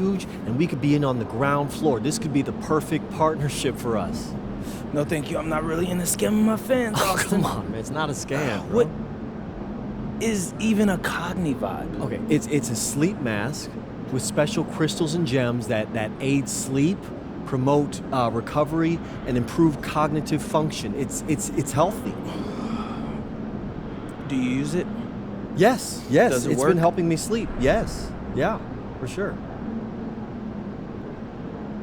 huge, and we could be in on the ground floor. This could be the perfect partnership for us. No, thank you. I'm not really into scamming my fans, Oh, Austin. come on, man. It's not a scam, bro. What is even a Cogni vibe? Okay, it's a sleep mask with special crystals and gems that aid sleep, promote recovery, and improve cognitive function. It's healthy. Do you use it? Yes. Does it It's work? been helping me sleep. Yes. Yeah, for sure.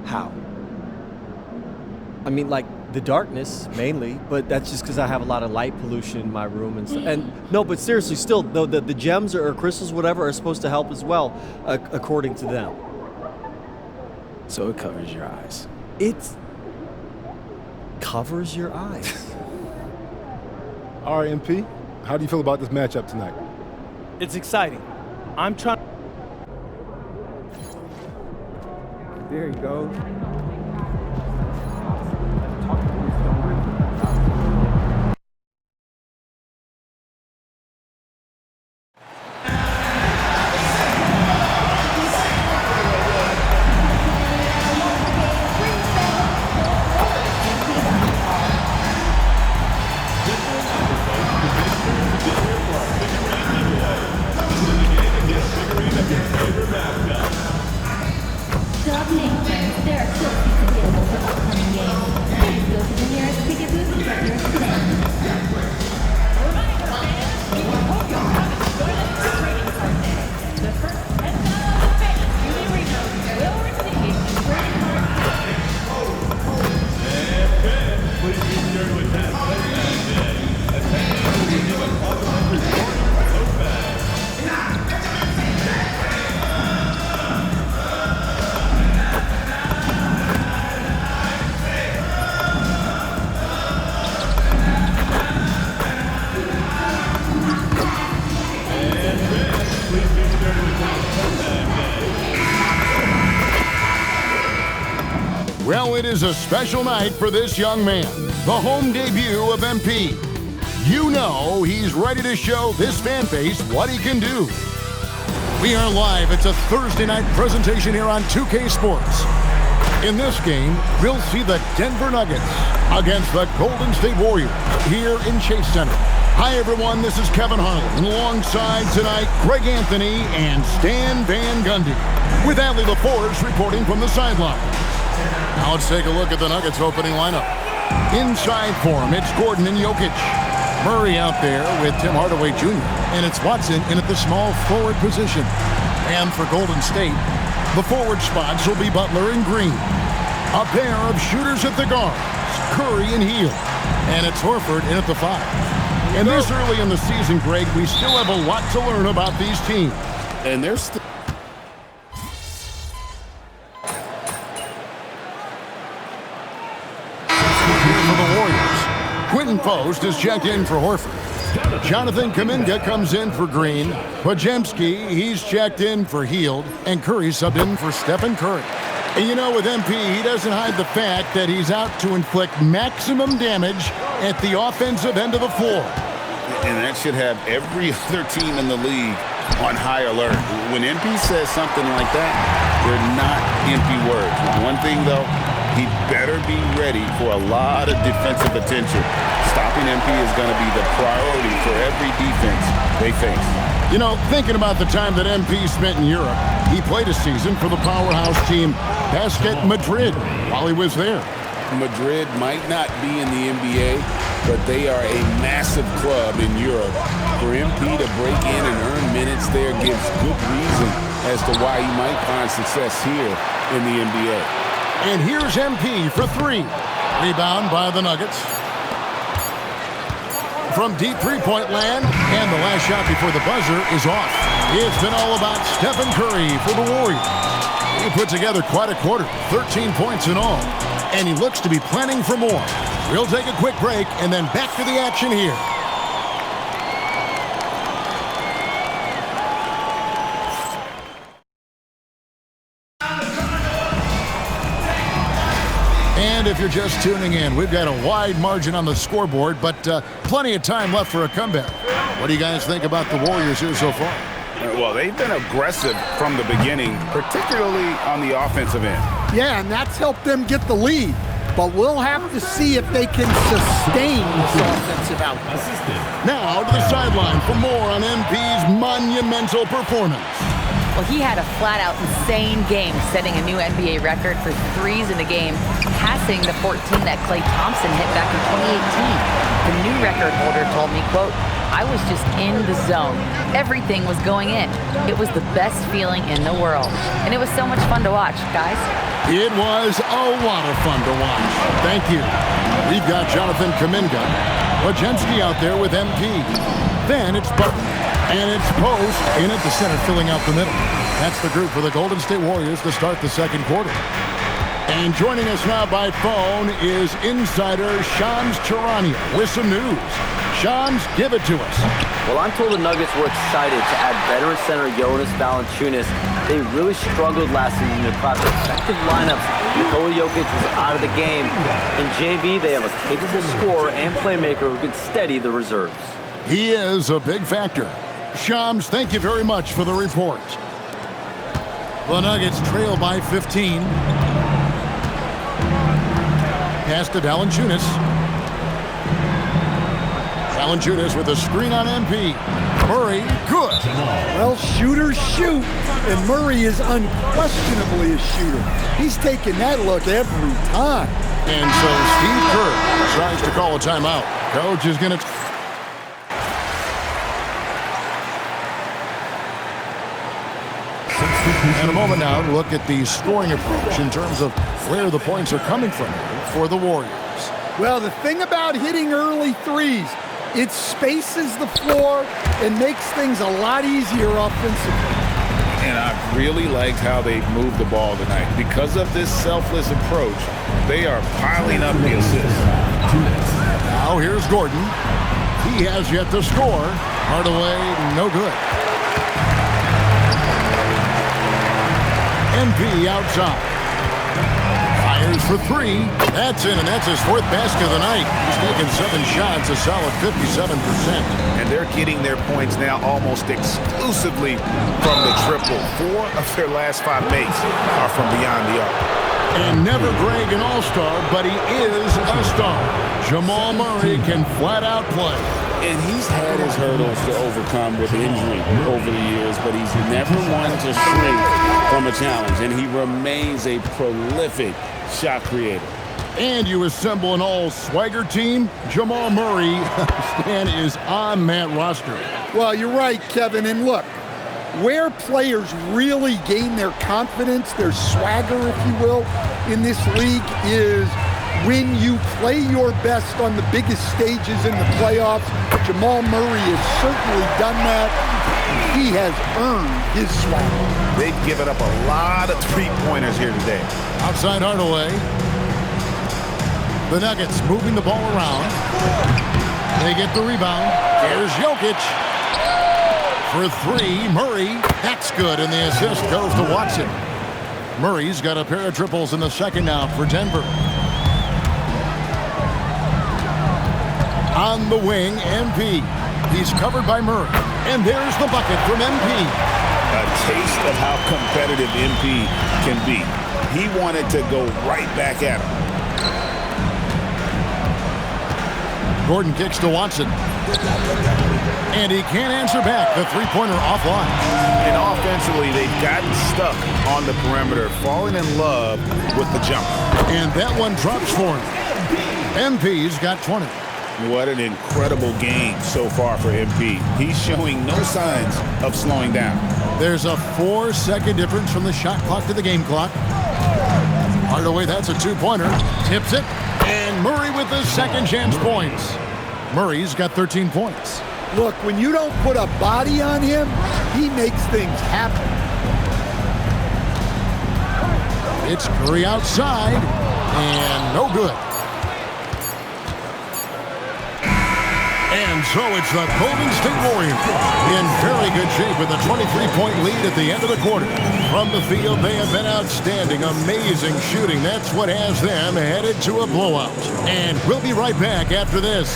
How? I mean, like the darkness mainly, but that's just because I have a lot of light pollution in my room and stuff. And no, but seriously, still, the gems or crystals, whatever, are supposed to help as well, according to them. So it covers your eyes. It covers your eyes. All right, MP, how do you feel about this matchup tonight? It's exciting. I'm trying. There you go. Dog Nation, there are still seats available for upcoming games. Please go to the nearest ticket booth and get yours today. Well, it is a special night for this young man, the home debut of MP. You know he's ready to show this fan base what he can do. We are live. It's a Thursday night presentation here on 2K Sports. In this game, we'll see the Denver Nuggets against the Golden State Warriors here in Chase Center. Hi, everyone. This is Kevin Harlan, and alongside tonight, Greg Anthony and Stan Van Gundy, with Adley LaForce reporting from the sideline. Now let's take a look at the Nuggets opening lineup. Inside for him, it's Gordon and Jokic. Murray out there with Tim Hardaway Jr. And it's Watson in at the small forward position. And for Golden State, the forward spots will be Butler and Green. A pair of shooters at the guards, Curry and Hield. And it's Horford in at the 5. And this early in the season, Greg, we still have a lot to learn about these teams. And they're still. For the Warriors, Quentin Post is checked in for Horford. Jonathan Kuminga comes in for Green. Podziemski, he's checked in for Hield. And Curry subbed in for Stephen Curry. And you know, with MP, he doesn't hide the fact that he's out to inflict maximum damage at the offensive end of the floor. And that should have every other team in the league on high alert. When MP says something like that, they're not empty words. One thing, though, he better be ready for a lot of defensive attention. Stopping MP is going to be the priority for every defense they face. You know, thinking about the time that MP spent in Europe, he played a season for the powerhouse team Basket Madrid while he was there. Madrid might not be in the NBA, but they are a massive club in Europe. For MP to break in and earn minutes there gives good reason as to why he might find success here in the NBA. And here's MP for 3. Rebound by the Nuggets. From deep three-point land, and the last shot before the buzzer is off. It's been all about Stephen Curry for the Warriors. He put together quite a quarter, 13 points in all, and he looks to be planning for more. We'll take a quick break and then back to the action here. And if you're just tuning in, we've got a wide margin on the scoreboard, but plenty of time left for a comeback. What do you guys think about the Warriors here so far? Well, they've been aggressive from the beginning, particularly on the offensive end. Yeah, and that's helped them get the lead. But we'll have to see if they can sustain this offensive output. Now to the sideline for more on MP's monumental performance. Well, he had a flat-out insane game, setting a new NBA record for threes in a game, passing the 14 that Klay Thompson hit back in 2018. The new record holder told me, quote, "I was just in the zone. Everything was going in. It was the best feeling in the world. And it was so much fun to watch, guys." It was a lot of fun to watch. Thank you. We've got Jonathan Kuminga, Wojcinski out there with MP. Then it's Button. And it's Post in at the center, filling out the middle. That's the group for the Golden State Warriors to start the second quarter. And joining us now by phone is insider Shams Charania with some news. Shams, give it to us. Well, I'm told the Nuggets were excited to add veteran center Jonas Valanciunas. They really struggled last season to craft effective lineups. Nikola Jokic was out of the game. In JV, they have a capable scorer and playmaker who can steady the reserves. He is a big factor. Shams, thank you very much for the report. The Nuggets trail by 15. Pass to Valanciunas. Valanciunas with a screen on MP. Murray, good. Well, shooters shoot, and Murray is unquestionably a shooter. He's taking that look every time. And so Steve Kerr tries to call a timeout. Coach is going to... In a moment now to look at the scoring approach in terms of where the points are coming from for the Warriors. Well, the thing about hitting early threes, it spaces the floor and makes things a lot easier offensively. And I really liked how they moved the ball tonight. Because of this selfless approach, they are piling up the assists. Now here's Gordon. He has yet to score. Hardaway, no good. MP outside. Fires for three. That's in, and that's his fourth basket of the night. He's taken 7 shots, a solid 57%. And they're getting their points now almost exclusively from the triple. 4 of their last 5 makes are from beyond the arc. And never Greg an all-star, but he is a star. Jamal Murray can flat out play. And he's had his hurdles to overcome with injury over the years, but he's never one to shrink from a challenge, and he remains a prolific shot creator. And you assemble an all-swagger team, Jamal Murray Stan is on that roster. Well, you're right, Kevin, and look, where players really gain their confidence, their swagger, if you will, in this league is when you play your best on the biggest stages in the playoffs. Jamal Murray has certainly done that. He has earned his swagger. They've given up a lot of three-pointers here today. Outside Hardaway. The Nuggets moving the ball around. They get the rebound. Here's Jokic. For 3, Murray. That's good, and the assist goes to Watson. Murray's got a pair of triples in the second now for Denver. On the wing, MP. He's covered by Murray. And there's the bucket from MP. A taste of how competitive MP can be. He wanted to go right back at him. Gordon kicks to Watson. And he can't answer back. The three-pointer offline. And offensively, they've gotten stuck on the perimeter, falling in love with the jump. And that one drops for him. MP's got 20. What an incredible game so far for MP. He's showing no signs of slowing down. There's a 4-second difference from the shot clock to the game clock. Hardaway, that's a 2-pointer. Tips it. And Murray with the second chance points. Murray's got 13 points. Look, when you don't put a body on him, he makes things happen. It's Curry outside. And no good. And so it's the Golden State Warriors in very good shape with a 23-point lead at the end of the quarter. From the field, they have been outstanding, amazing shooting. That's what has them headed to a blowout. And we'll be right back after this.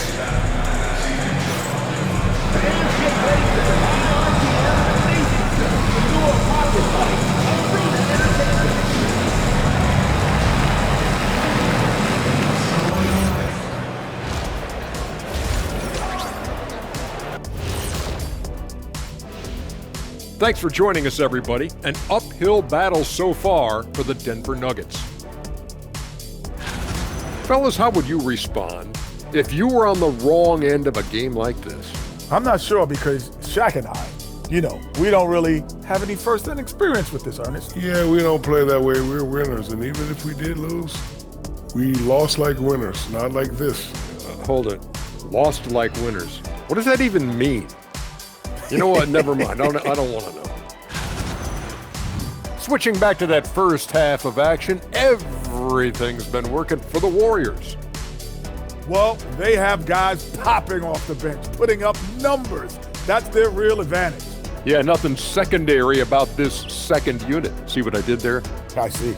Thanks for joining us, everybody. An uphill battle so far for the Denver Nuggets. Fellas, how would you respond if you were on the wrong end of a game like this? I'm not sure because Shaq and I, we don't really have any first-hand experience with this, Ernest. Yeah, we don't play that way. We're winners, and even if we did lose, we lost like winners, not like this. Hold it. Lost like winners. What does that even mean? You know what? Never mind. I don't want to know. Switching back to that first half of action, everything's been working for the Warriors. Well, they have guys popping off the bench, putting up numbers. That's their real advantage. Yeah, nothing secondary about this second unit. See what I did there? I see.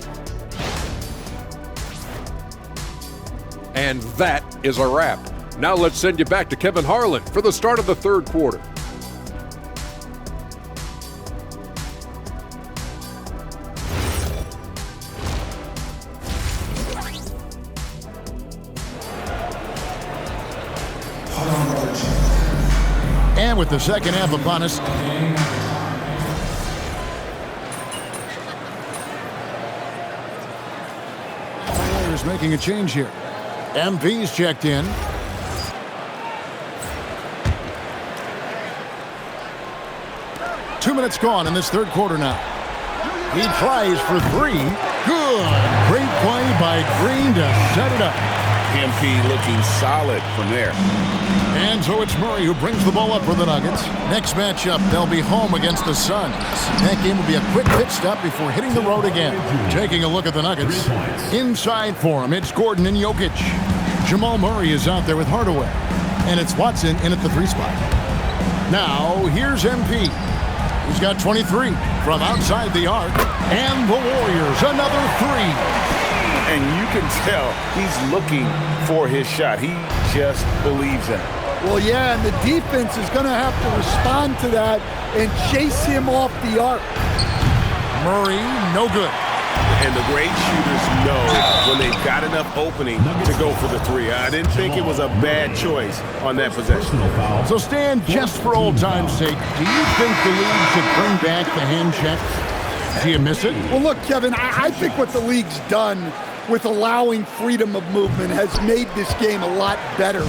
And that is a wrap. Now let's send you back to Kevin Harlan for the start of the third quarter. And with the second half upon us, Warriors making a change here. MP's checked in. Two minutes gone in this third quarter now. He tries for three. Good. Great play by Green to set it up. MP looking solid from there. And so it's Murray who brings the ball up for the Nuggets. Next matchup, they'll be home against the Suns. That game will be a quick pit stop before hitting the road again. Taking a look at the Nuggets. Inside for him, it's Gordon and Jokic. Jamal Murray is out there with Hardaway. And it's Watson in at the 3 spot. Now, here's MP. He's got 23 from outside the arc. And the Warriors, another 3. And you can tell he's looking for his shot. He just believes in it. Well, yeah, and the defense is going to have to respond to that and chase him off the arc. Murray, no good. And the great shooters know when they've got enough opening to go for the 3. I didn't think it was a bad choice on that possession. So Stan, just for old time's sake, do you think the league should bring back the hand check? Do you miss it? Well, look, Kevin, I think what the league's done with allowing freedom of movement has made this game a lot better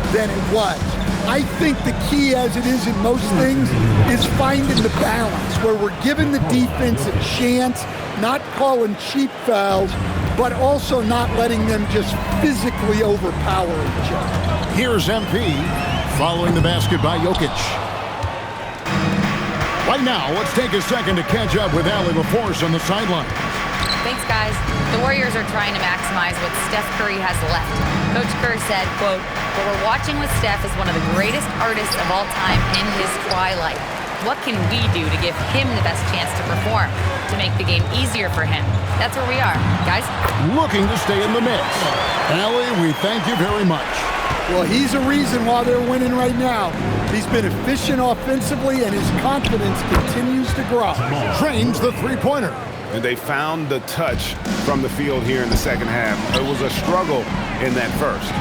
than it was. I think the key, as it is in most things, is finding the balance where we're giving the defense a chance, not calling cheap fouls, but also not letting them just physically overpower each other. Here's MP following the basket by Jokic. Right now, let's take a second to catch up with Allie LaForce on the sideline. Thanks, guys. The Warriors are trying to maximize what Steph Curry has left. Coach Kerr said, quote, "What we're watching with Steph is one of the greatest artists of all time in his twilight. What can we do to give him the best chance to perform, to make the game easier for him?" That's where we are, guys. Looking to stay in the mix. Allie, we thank you very much. Well, he's a reason why they're winning right now. He's been efficient offensively, and his confidence continues to grow. Trains the three-pointer. And they found the touch from the field here in the second half. It was a struggle in that first.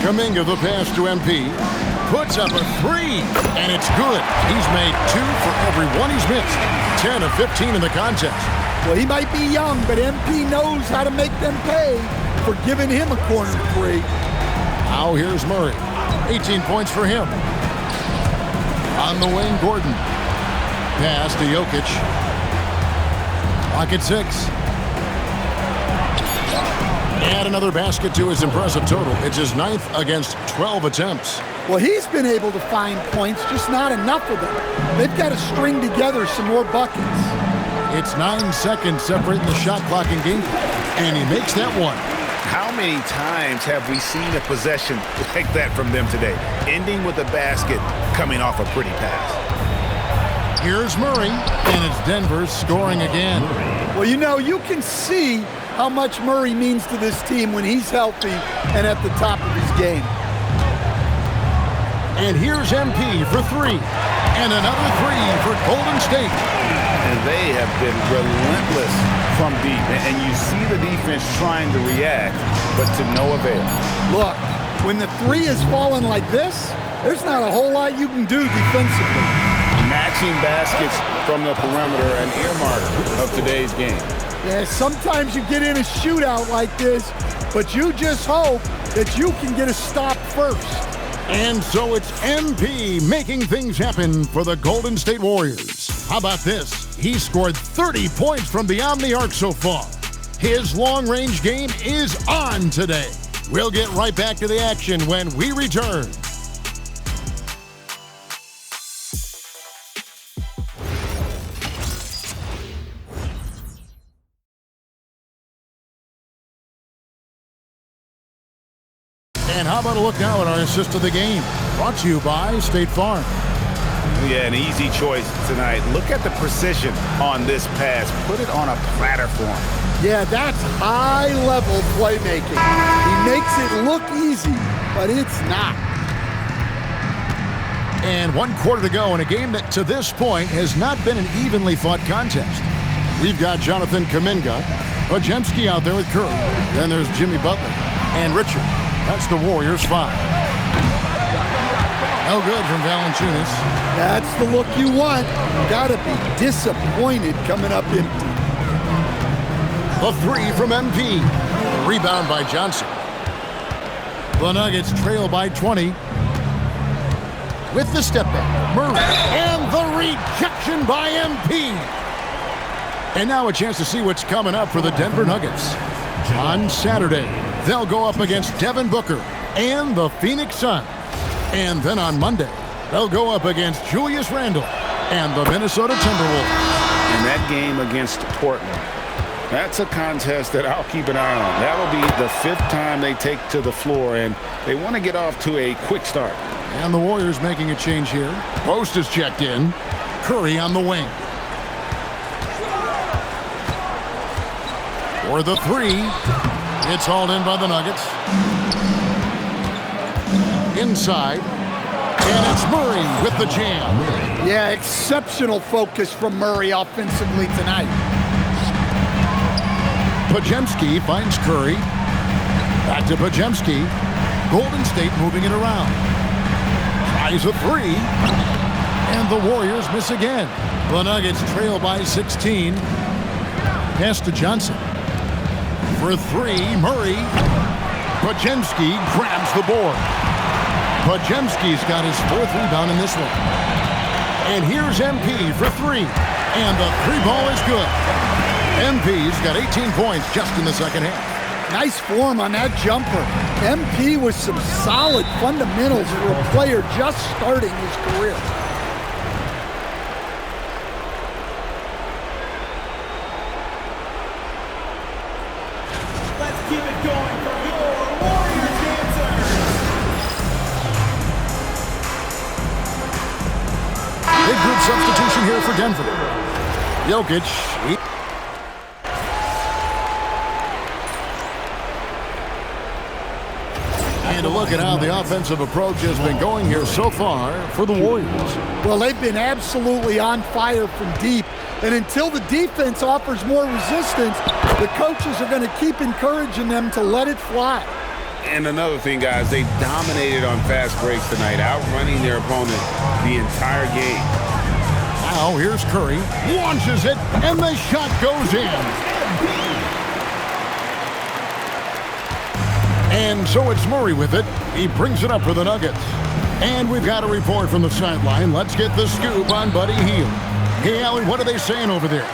Kuminga the pass to MP. Puts up a 3, and it's good. He's made 2 for every one he's missed. 10 of 15 in the contest. Well, he might be young, but MP knows how to make them pay for giving him a corner 3. Now here's Murray. 18 points for him. On the wing, Gordon. Pass to Jokic. Clock at 6. And another basket to his impressive total. It's his 9th against 12 attempts. Well, he's been able to find points, just not enough of them. They've got to string together some more buckets. It's 9 seconds separating the shot clock and game clock. And he makes that one. How many times have we seen a possession like that from them today? Ending with a basket, coming off a pretty pass. Here's Murray, and it's Denver scoring again. Well, you can see how much Murray means to this team when he's healthy and at the top of his game. And here's MP for 3. And another 3 for Golden State. And they have been relentless from deep. And you see the defense trying to react, but to no avail. Look, when the 3 is falling like this, there's not a whole lot you can do defensively. Match catching baskets from the perimeter, an earmark of today's game. Yeah, sometimes you get in a shootout like this, but you just hope that you can get a stop first. And so it's MP making things happen for the Golden State Warriors. How about this? He scored 30 points from beyond the arc so far. His long-range game is on today. We'll get right back to the action when we return. And how about a look now at our assist of the game? Brought to you by State Farm. Yeah, an easy choice tonight. Look at the precision on this pass. Put it on a platter for him. Yeah, that's high-level playmaking. He makes it look easy, but it's not. And 1 quarter to go in a game that, to this point, has not been an evenly fought contest. We've got Jonathan Kuminga, Podziemski out there with Curry. Then there's Jimmy Butler and Richard. That's the Warriors' 5. No good from Valanciunas. That's the look you want. Gotta be disappointed coming up empty. The 3 from MP. Rebound by Johnson. The Nuggets trail by 20. With the step back, Murray. And the rejection by MP. And now a chance to see what's coming up for the Denver Nuggets. On Saturday, they'll go up against Devin Booker and the Phoenix Suns. And then on Monday, they'll go up against Julius Randle and the Minnesota Timberwolves. And that game against Portland, that's a contest that I'll keep an eye on. That'll be the 5th time they take to the floor, and they want to get off to a quick start. And the Warriors making a change here. Post is checked in. Curry on the wing. For the 3, it's hauled in by the Nuggets. Inside, and it's Murray with the jam. Yeah, exceptional focus from Murray offensively tonight. Podziemski finds Curry. Back to Podziemski. Golden State moving it around. Tries a 3, and the Warriors miss again. The Nuggets trail by 16. Pass to Johnson. For 3, Murray. Podziemski grabs the board. Podziemski's got his 4th rebound in this one. And here's MP for 3. And the 3 ball is good. MP's got 18 points just in the second half. Nice form on that jumper. MP with some solid fundamentals for a player just starting his career. Let's keep it going for your Warriors dancers. Big group substitution here for Denver. Jokic. And a look at how the offensive approach has been going here so far for the Warriors. Well, they've been absolutely on fire from deep. And until the defense offers more resistance, the coaches are going to keep encouraging them to let it fly. And another thing, guys, they dominated on fast breaks tonight, outrunning their opponent the entire game. Now here's Curry, launches it, and the shot goes in. And so it's Murray with it. He brings it up for the Nuggets. And we've got a report from the sideline. Let's get the scoop on Buddy Hield. Hey, Allie, what are they saying over there?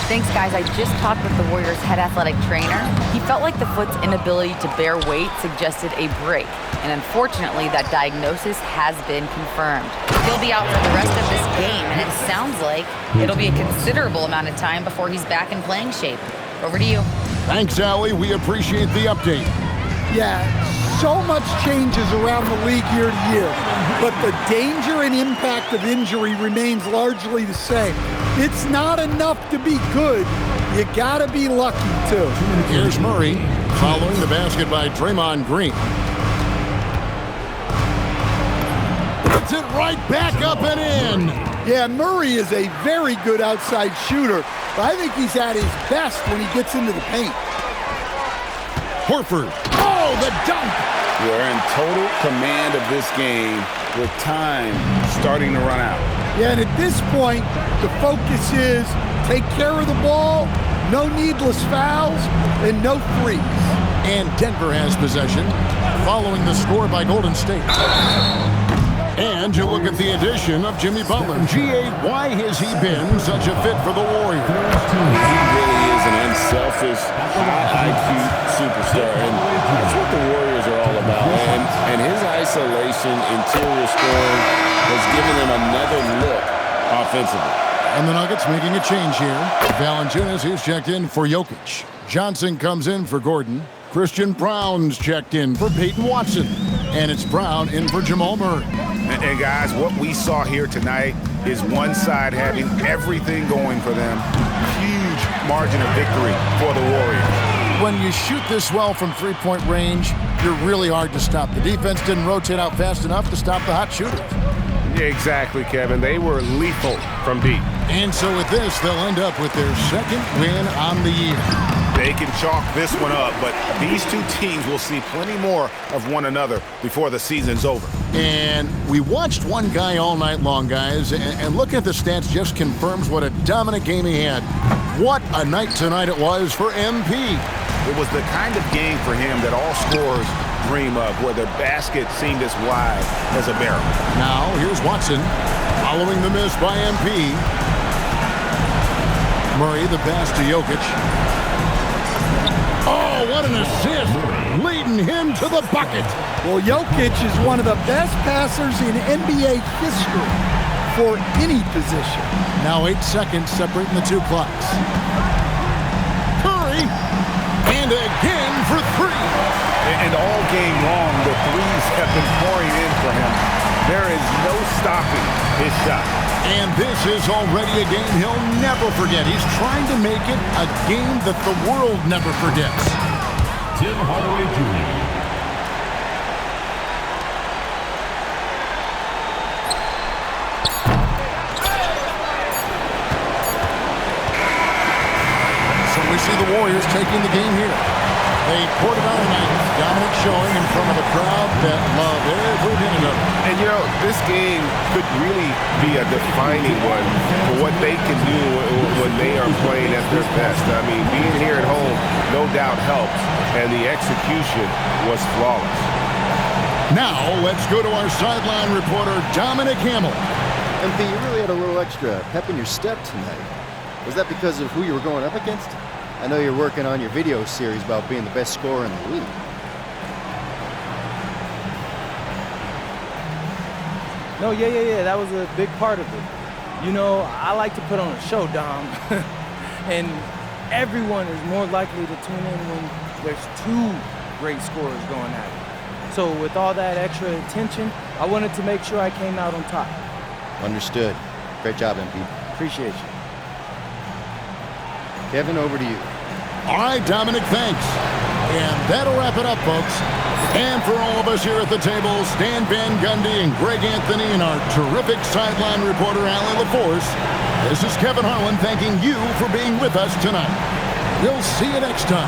Thanks, guys. I just talked with the Warriors' head athletic trainer. He felt like the foot's inability to bear weight suggested a break. And unfortunately, that diagnosis has been confirmed. He'll be out for the rest of this game, and it sounds like it'll be a considerable amount of time before he's back in playing shape. Over to you. Thanks, Allie. We appreciate the update. Yeah, so much changes around the league year to year, but the danger and impact of injury remains largely the same. It's not enough to be good. You gotta be lucky, too. Here's Murray, following the basket by Draymond Green. Puts it right back up and in. Yeah, Murray is a very good outside shooter, but I think he's at his best when he gets into the paint. Horford. Oh, the dunk! We're in total command of this game with time starting to run out. Yeah, and at this point, the focus is take care of the ball, no needless fouls, and no threes. And Denver has possession, following the score by Golden State. And you look at the addition of Jimmy Butler. G.A., why has he been such a fit for the Warriors? He really is an unselfish, high IQ superstar, and that's what the Warriors are all about. And his isolation, interior scoring has given them another look offensively. And the Nuggets making a change here. Valanciunas is checked in for Jokic. Johnson comes in for Gordon. Christian Brown's checked in for Peyton Watson. And it's Brown in for Jamal Murray. And guys, what we saw here tonight is one side having everything going for them. Huge margin of victory for the Warriors. When you shoot this well from three-point range, you're really hard to stop. The defense didn't rotate out fast enough to stop the hot shooters. Yeah, exactly, Kevin. They were lethal from deep. And so with this, they'll end up with their second win on the year. They can chalk this one up, but these two teams will see plenty more of one another before the season's over. And we watched one guy all night long, guys, and looking at the stats just confirms what a dominant game he had. What a night tonight it was for MP. It was the kind of game for him that all scorers dream of, where the basket seemed as wide as a barrel. Now, here's Watson following the miss by MP. Murray, the pass to Jokic. Oh, what an assist, leading him to the bucket. Well, Jokic is one of the best passers in NBA history for any position. Now 8 seconds separating the two clocks. Curry, and again for three. And all game long, the threes have been pouring in for him. There is no stopping his shot. And this is already a game he'll never forget. He's trying to make it a game that the world never forgets. Tim Hardaway Jr. So we see the Warriors taking the game here. They poured it on tonight. Dominant showing in front of a crowd that loved every minute of it. And you know, this game could really be a defining one for what they can do when they are playing at their best. I mean, being here at home no doubt helps, and the execution was flawless. Now, let's go to our sideline reporter, Dominic Hamill. MP, you really had a little extra pep in your step tonight. Was that because of who you were going up against? I know you're working on your video series about being the best scorer in the league. No, yeah. That was a big part of it. You know, I like to put on a show, Dom. And everyone is more likely to tune in when there's two great scorers going at it. So with all that extra attention, I wanted to make sure I came out on top. Understood. Great job, MP. Appreciate you. Kevin, over to you. All right, Dominic, thanks. And that'll wrap it up, folks. And for all of us here at the table, Stan Van Gundy and Greg Anthony and our terrific sideline reporter, Allie LaForce, this is Kevin Harlan thanking you for being with us tonight. We'll see you next time.